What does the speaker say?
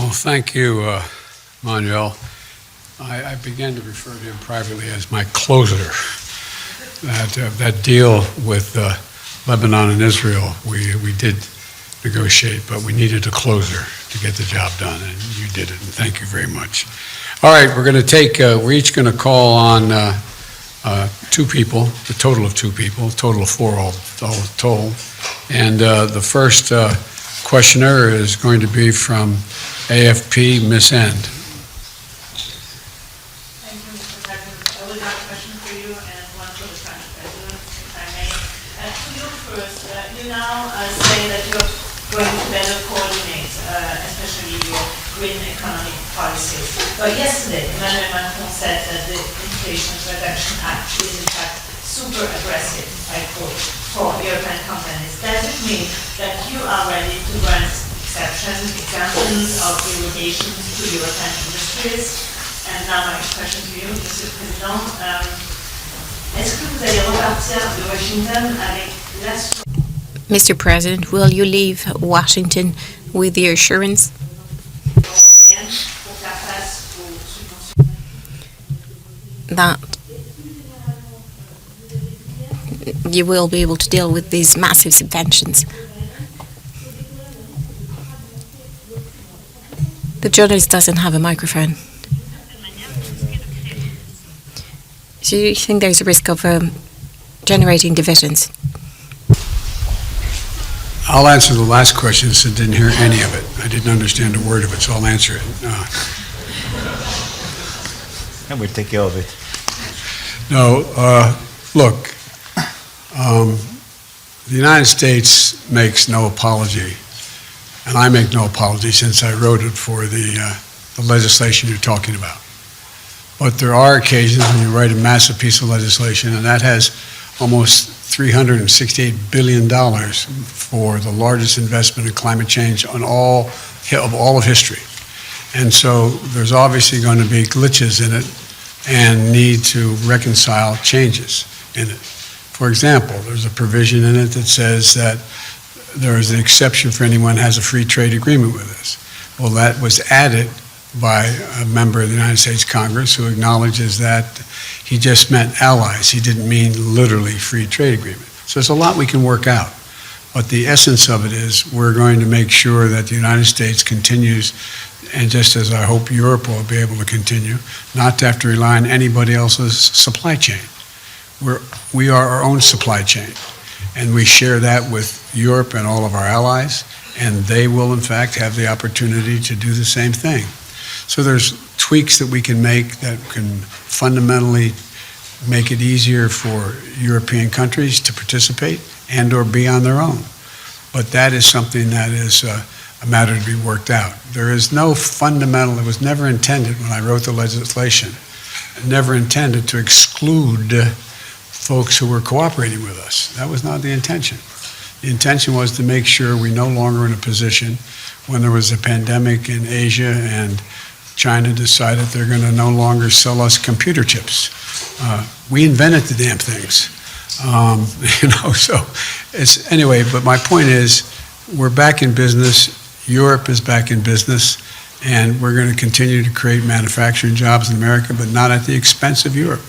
Well, thank you, Manuel. I began to refer to him privately as my closer. That deal with Lebanon and Israel, we did negotiate, but we needed a closer to get the job done, and you did it, and thank you very much. All right, we're each going to call on two people, the total of two people, total of four all told. And the first questioner is going to be from AFP, Ms. End. Thank you, Mr. President. I will have a question for you and one for the French President, if I may. To you first, you now say that you're going to better coordinate, especially your green economic policies. But yesterday, Emmanuel Macron said that the Inflation Reduction Act is in fact super aggressive, I quote, for European companies. Does it mean that you are ready to grant exceptions, exemptions of derogations to European industries? And now my question to you, Monsieur le Président. Est-ce que vous allez repartir de Washington avec l'assurance? Mr. President, will you leave Washington with the assurance that you will be able to deal with these massive subventions? The journalist doesn't have a microphone. So you think there's a risk of generating divisions? I'll answer the last question since I didn't hear any of it. I didn't understand a word of it, so I'll answer it. And we'll take care of it. No, look, the United States makes no apology, and I make no apology since I wrote it for the legislation you're talking about. But there are occasions when you write a massive piece of legislation, and that has almost $368 billion for the largest investment in climate change of all of history. And so there's obviously going to be glitches in it and need to reconcile changes in it. For example, there's a provision in it that says that there is an exception for anyone who has a free trade agreement with us. Well, that was added by a member of the United States Congress who acknowledges that he just meant allies. He didn't mean literally free trade agreement. So there's a lot we can work out. But the essence of it is we're going to make sure that the United States continues, and just as I hope Europe will be able to continue, not to have to rely on anybody else's supply chain. We are our own supply chain, and we share that with Europe and all of our allies, and they will in fact have the opportunity to do the same thing. So there's tweaks that we can make that can fundamentally make it easier for European countries to participate and or be on their own. But that is something that is a matter to be worked out. There is no fundamental, it was never intended when I wrote the legislation, never intended to exclude folks who were cooperating with us. That was not the intention. The intention was to make sure we're no longer in a position when there was a pandemic in Asia and China decided they're going to no longer sell us computer chips. We invented the damn things. So it's, anyway, but my point is we're back in business. Europe is back in business, and we're going to continue to create manufacturing jobs in America, but not at the expense of Europe.